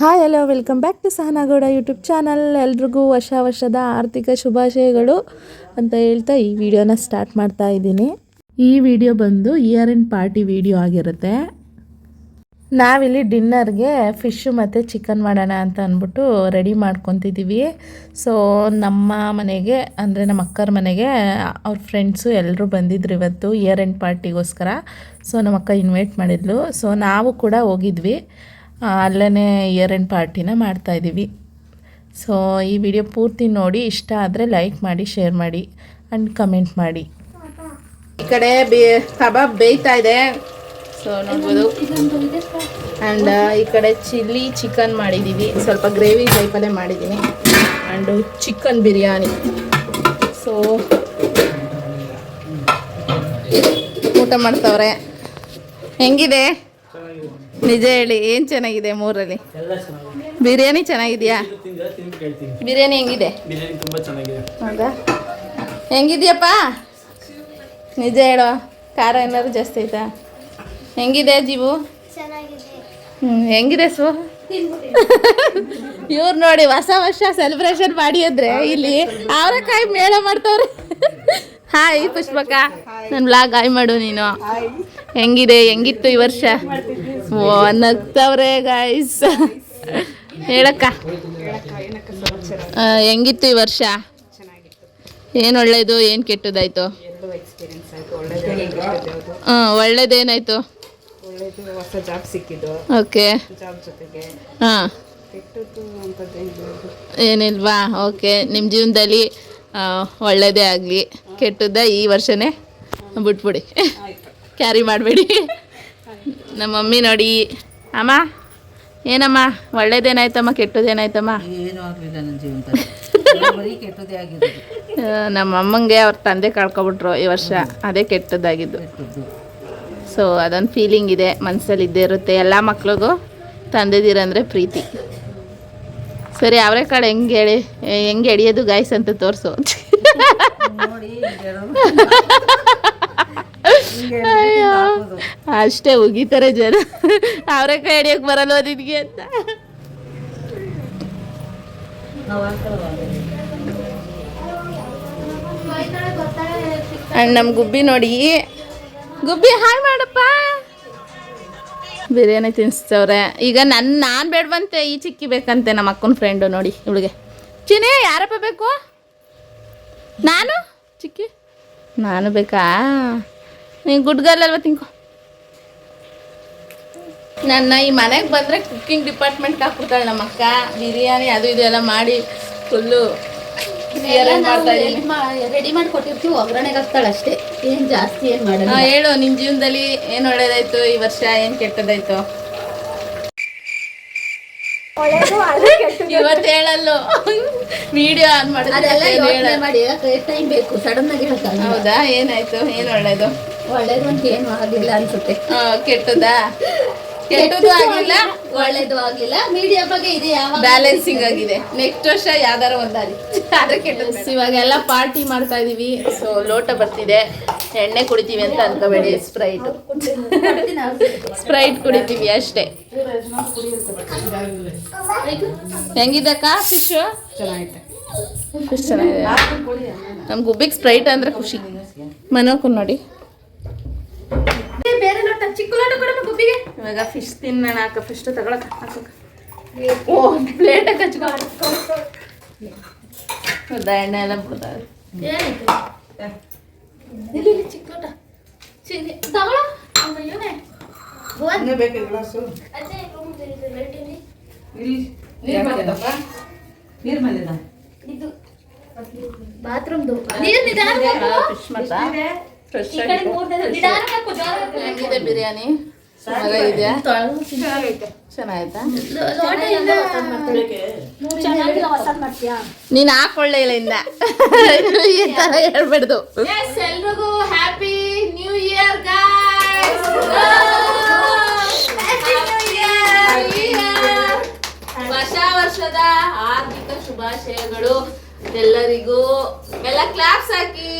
Hi hello welcome back to ಸಹನಾಗೌಡ YouTube channel. ಎಲ್ರಿಗೂ ವರ್ಷದ ಆರ್ಥಿಕ ಶುಭಾಶಯಗಳು ಅಂತ ಹೇಳ್ತಾ ಈ ವಿಡಿಯೋನ ಸ್ಟಾರ್ಟ್ ಮಾಡ್ತಾ ಇದ್ದೀನಿ. ಈ ವಿಡಿಯೋ ಬಂದು ಇಯರ್ ಎಂಡ್ ಪಾರ್ಟಿ ವಿಡಿಯೋ ಆಗಿರುತ್ತೆ. ನಾವಿಲ್ಲಿ ಡಿನ್ನರ್ಗೆ ಫಿಶು ಮತ್ತು ಚಿಕನ್ ಮಾಡೋಣ ಅಂತ ಅಂದ್ಬಿಟ್ಟು ರೆಡಿ ಮಾಡ್ಕೊತಿದ್ದೀವಿ. ಸೊ ನಮ್ಮ ಮನೆಗೆ ಅಂದರೆ ನಮ್ಮ ಅಕ್ಕರ ಮನೆಗೆ ಅವ್ರ ಫ್ರೆಂಡ್ಸು ಎಲ್ಲರೂ ಬಂದಿದ್ರು ಇವತ್ತು ಇಯರ್ ಎಂಡ್ ಪಾರ್ಟಿಗೋಸ್ಕರ. ಸೊ ನಮ್ಮ ಅಕ್ಕ ಇನ್ವೈಟ್ ಮಾಡಿದ್ಲು. ಸೊ ನಾವು ಕೂಡ ಹೋಗಿದ್ವಿ. ಅಲ್ಲೇ ಇಯರ್ ಎಂಡ್ ಪಾರ್ಟಿನ ಮಾಡ್ತಾಯಿದ್ದೀವಿ. ಸೊ ಈ ವಿಡಿಯೋ ಪೂರ್ತಿ ನೋಡಿ, ಇಷ್ಟ ಆದರೆ ಲೈಕ್ ಮಾಡಿ, ಶೇರ್ ಮಾಡಿ ಆ್ಯಂಡ್ ಕಮೆಂಟ್ ಮಾಡಿ. ಈ ಕಡೆ ಕಬಾಬ್ ಬೇಯ್ತಾ ಇದೆ, ಸೊ ನೋಡ್ಬೋದು. ಆ್ಯಂಡ್ ಈ ಕಡೆ ಚಿಲ್ಲಿ ಚಿಕನ್ ಮಾಡಿದ್ದೀವಿ, ಸ್ವಲ್ಪ ಗ್ರೇವಿ ಟೈಪಲ್ಲೇ ಮಾಡಿದ್ದೀನಿ. And chicken biryani. ಸೊ ಊಟ ಮಾಡ್ತವ್ರೆ. ಹೆಂಗಿದೆ? ನಿಜ ಹೇಳಿ, ಏನು ಚೆನ್ನಾಗಿದೆ? ಮೂರಲ್ಲಿ ಬಿರಿಯಾನಿ ಚೆನ್ನಾಗಿದೆಯಾ? ಬಿರಿಯಾನಿ ಹೆಂಗಿದೆ? ಹೌದಾ? ಹೆಂಗಿದ್ಯಪ್ಪ? ನಿಜ ಹೇಳೋ, ಖಾರ ಏನಾದ್ರು ಜಾಸ್ತಿ ಆಯ್ತಾ? ಹೆಂಗಿದೆ ಜೀವು? ಹೆಂಗಿದೆ ಸು? ಇವ್ರು ನೋಡಿ ಹೊಸ ವರ್ಷ ಸೆಲೆಬ್ರೇಷನ್ ಮಾಡಿ ಅಂದ್ರೆ ಇಲ್ಲಿ ಅವರೆಕಾಯಿ ಮೇಳ ಮಾಡ್ತವ್ರೆ. ಹಾಯ್ ಪುಷ್ಪಕ್ಕ, ನನ್ನ ಬ್ಲಾಗ್ ಹಾಯ್ ಮಾಡು ನೀನು. ಹೆಂಗಿದೆ, ಹೆಂಗಿತ್ತು ಈ ವರ್ಷ? ಓ ನಗ್ತವ್ರೆ ಗೈಸ್. ಹೇಳಕ್ಕ, ಹೆಂಗಿತ್ತು ಈ ವರ್ಷ? ಏನು ಒಳ್ಳೇದು, ಏನು ಕೆಟ್ಟದಾಯ್ತು? ಒಳ್ಳೇದೇನಾಯ್ತು? ಹೊಸ ಜಾಬ್ ಸಿಕ್ಕಿದ್ದು. ಓಕೆ. ಹಾಂ, ಏನಿಲ್ವಾ? ಓಕೆ. ನಿಮ್ಮ ಜೀವನದಲ್ಲಿ ಒಳ್ಳೇದೇ ಆಗಲಿ, ಕೆಟ್ಟದ್ದ ಈ ವರ್ಷನೇ ಬಿಟ್ಬಿಡಿ, ಕ್ಯಾರಿ ಮಾಡಬೇಡಿ. ನಮ್ಮ ಮಮ್ಮಿ ನೋಡಿ. ಅಮ್ಮ ಏನಮ್ಮ, ಒಳ್ಳೇದೇನಾಯ್ತಮ್ಮ, ಕೆಟ್ಟದೇನಾಯ್ತಮ್ಮ? ಏನೂ ಆಗಲಿಲ್ಲ ನನ್ನ ಜೀವನದಲ್ಲಿ, ಬರೀ ಕೆಟ್ಟದೇ ಆಗಿದ್ದು. ನಮ್ಮ ಅಮ್ಮಂಗೆ ಅವ್ರ ತಂದೆ ಕಳ್ಕೊಬಿಟ್ರು ಈ ವರ್ಷ, ಅದೇ ಕೆಟ್ಟದ್ದಾಗಿದ್ದು. ಸೊ ಅದೊಂದು ಫೀಲಿಂಗ್ ಇದೆ, ಮನಸ್ಸಲ್ಲಿ ಇದ್ದೇ ಇರುತ್ತೆ. ಎಲ್ಲ ಮಕ್ಳಿಗೂ ತಂದೆದಿರಂದರೆ ಪ್ರೀತಿ. ಸರಿ, ಅವರೆಕಾಳು ಹೆಂಗೆ ಎಡಿಯೋದು ಗಾಯ್ಸ್ ಅಂತ ತೋರಿಸು. ಅಯ್ಯೋ, ಅಷ್ಟೇ ಉಗಿತಾರೆ ಜನ. ಅವರೆಕಾಯಿ ಎಡಿಯೋಕೆ ಬರಲ್ವ ನಿನಗೆ ಅಂತ. ಆ್ಯಂಡ್ ನಮ್ಮ ಗುಬ್ಬಿ ನೋಡಿ. ಗುಬ್ಬಿ ಹಾಯ್ ಮಾಡಪ್ಪ. ಬಿರಿಯಾನಿ ತಿನ್ನಿಸ್ತವ್ರೆ ಈಗ. ನಾನು ಬೇಡವಂತೆ, ಈ ಚಿಕ್ಕಿ ಬೇಕಂತೆ ನಮ್ಮ ಅಕ್ಕನ ಫ್ರೆಂಡು ನೋಡಿ ಇವಳಿಗೆ. ಚಿನಿ ಯಾರಪ್ಪ ಬೇಕು? ನಾನು ಚಿಕ್ಕಿ, ನಾನು ಬೇಕಾ? ನೀನು ಗುಡ್ಗಲ್ಲಲ್ವ, ತಿನ್ಕೊ. ನನ್ನ ಈ ಮನೆಗೆ ಬಂದರೆ ಕುಕ್ಕಿಂಗ್ ಡಿಪಾರ್ಟ್ಮೆಂಟ್ಗೆ ಹಾಕ್ಬಿಡ್ತಾಳೆ ನಮ್ಮ ಅಕ್ಕ. ಬಿರಿಯಾನಿ ಅದು ಇದು ಎಲ್ಲ ಮಾಡಿ ಫುಲ್ಲು ರೆಡಿ ಮಾಡಿ ಕೊಟ್ಟಿರ್ತೀವಿ, ಒಗ್ಗರಣೆಗೆ ಹಾಕ್ತಾಳೆ ಅಷ್ಟೇ, ಏನು ಜಾಸ್ತಿ ಏನು ಮಾಡೋಣ. ಹೇಳು, ನಿನ್ನ ಜೀವನದಲ್ಲಿ ಏನು ಒಳ್ಳೇದಾಯ್ತು ಈ ವರ್ಷ, ಏನು ಕೆಟ್ಟದಾಯ್ತು? ಇವತ್ತು ಹೇಳಲ್ಲು, ವಿಡಿಯೋ ಆನ್ ಮಾಡಿ ಟೈಮ್ ಬೇಕು, ಸಡನ್ ಆಗಿ ಹೇಳ್ತಾಳೆ. ಹೌದಾ? ಏನಾಯ್ತು? ಏನು ಒಳ್ಳೇದು? ಒಳ್ಳೇದು ಅಂತ ಏನು ಆಗಿಲ್ಲ ಅನ್ಸುತ್ತೆ. ಕೆಟ್ಟದಾ? ಕೆಟ್ಟದ್ದು ಆಗಿಲ್ಲ, ಒಳ್ಳೇದು ಆಗಿಲ್ಲ, ಮೀಡಿಯಾ ಬಗ್ಗೆ ಇದೆ, ಬ್ಯಾಲೆನ್ಸಿಂಗ್ ಆಗಿದೆ. ನೆಕ್ಸ್ಟ್ ವರ್ಷ ಯಾವ್ದಾರ ಒಂದಾಗಿ ಆದ್ರೆ ಕೆಟ್ಟದ್ದು. ಇವಾಗೆಲ್ಲ ಪಾರ್ಟಿ ಮಾಡ್ತಾ ಇದೀವಿ. ಸೊ ಲೋಟ ಬರ್ತಿದೆ, ಎಣ್ಣೆ ಕುಡಿತೀವಿ ಅಂತ ಅನ್ಕೋಬೇಡಿ. ಸ್ಪ್ರೈಟ್ ಕುಡಿತೀವಿ ಅಷ್ಟೇ. ಹೆಂಗಿದ್ದಕ್ಕ ಫಿಶು? ಚೆನ್ನಾಗಿದೆ. ಫಿಶ್ ಚೆನ್ನಾಗಿದೆ. ನಮ್ಮ ಗುಬ್ಬಿಗೆ ಸ್ಪ್ರೈಟ್ ಅಂದ್ರೆ ಖುಷಿ. ಮನೋಕು ನೋಡಿ. ಬೇರೆ ಲೋಟ, ಚಿಕ್ಕ ಲೋಟ ಕೊಡಮ್ಮ ಗುಬ್ಬಿಗೆ. ಇವಾಗ ಫಿಶ್ ತಿನ್ನೋಣ. ಫಿಶ್ ತಗೊಳಕ. ಓ ಪ್ಲೇಟಾಗ ಹಚ್ಕೊ. ಎಣ್ಣೆ ಎಲ್ಲ ಬಿಡ್ತಾರೆ. ಚಿಕ್ಕ ಲೋಟ ತಗೊಳ. ಬಾತ್ರೂಮ್ದು ಹೆಂಗಿದೆ ಬಿರಿಯಾನಿ? ಚೆನ್ನಾಯ್ತಾ? ನೀನ್ ಹಾಕೊಳ್ಳೆ ಇಲ್ಲ ಇನ್ನ ಈ ತರ ಹೇಳ್ಬಿಡ್ದು. ಎಲ್ರಿಗೂ ಹ್ಯಾಪಿ ನ್ಯೂ ಇಯರ್ ಗಾಯ್ಸ್. ಹೊಸ ವರ್ಷದ ಆರ್ಥಿಕ ಶುಭಾಶಯಗಳು ಎಲ್ಲರಿಗೂ. ಎಲ್ಲ ಕ್ಲಾಪ್ಸ್ ಹಾಕಿ.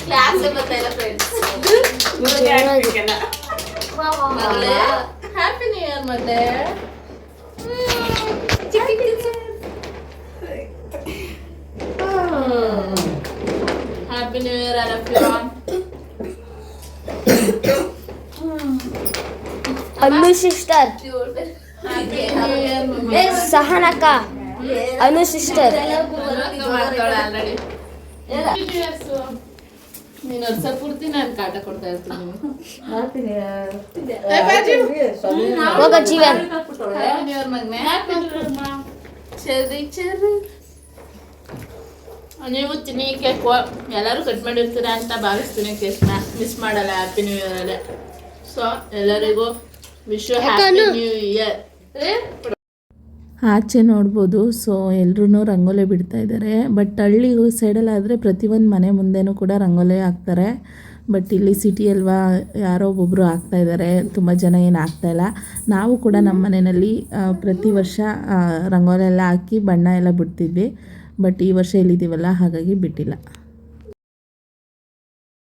ಕ್ಲಾಸ್ ಬರ್ತಾ ಇಲ್ಲ ಫ್ರೆಂಡ್ಸ್. ಹ್ಯಾಪಿ ನ್ಯೂ ಇಯರ್ ಮತ್ತೆ ಹ್ಯಾಪಿ ನ್ಯೂ ಇಯರ್ ಅನು ಸಿಸ್ಟರ್ ಸಹನಕ ಅನು ಸಿಸ್ಟರ್ ನೀನು ವರ್ಷ ಪೂರ್ತಿ ನಾನು ಕಾಟ ಕೊಡ್ತಾ ಇರ್ತೀನಿ ಹೋಗ ಜೀವನ್ ಚೆರ್ರಿ ಚೆರ್ರಿ ನೀವು ತಿನ್ನಿ ಕೇಕ್ ಎಲ್ಲರೂ ಕಟ್ ಮಾಡಿರ್ತೀರಾ ಅಂತ ಭಾವಿಸ್ತೀನಿ ಕೇಕ್ನ ಮಿಸ್ ಮಾಡಲ್ಲ ಹ್ಯಾಪಿ ನ್ಯೂ ಇಯರ್ ಅಲ್ಲೇ ಸೊ ಎಲ್ಲರಿಗೂ ವಿಶ್ ಹ್ಯಾಪಿ ನ್ಯೂ ಇಯರ್. ಆಚೆ ನೋಡ್ಬೋದು ಸೊ ಎಲ್ಲರೂ ರಂಗೋಲಿ ಬಿಡ್ತಾ ಇದ್ದಾರೆ. ಬಟ್ ಹಳ್ಳಿ ಸೈಡಲ್ಲಾದರೆ ಪ್ರತಿಯೊಂದು ಮನೆ ಮುಂದೆನೂ ಕೂಡ ರಂಗೋಲಿ ಹಾಕ್ತಾರೆ. ಬಟ್ ಇಲ್ಲಿ ಸಿಟಿ ಅಲ್ವಾ ಯಾರೋ ಒಬ್ಬೊಬ್ಬರು ಹಾಕ್ತಾ ಇದ್ದಾರೆ, ತುಂಬ ಜನ ಏನು ಹಾಕ್ತಾಯಿಲ್ಲ. ನಾವು ಕೂಡ ನಮ್ಮ ಮನೆಯಲ್ಲಿ ಪ್ರತಿ ವರ್ಷ ರಂಗೋಲಿ ಎಲ್ಲ ಹಾಕಿ ಬಣ್ಣ ಎಲ್ಲ ಬಿಡ್ತಿದ್ವಿ. ಬಟ್ ಈ ವರ್ಷ ಇಲ್ಲಿದ್ದೀವಲ್ಲ ಹಾಗಾಗಿ ಬಿಟ್ಟಿಲ್ಲ.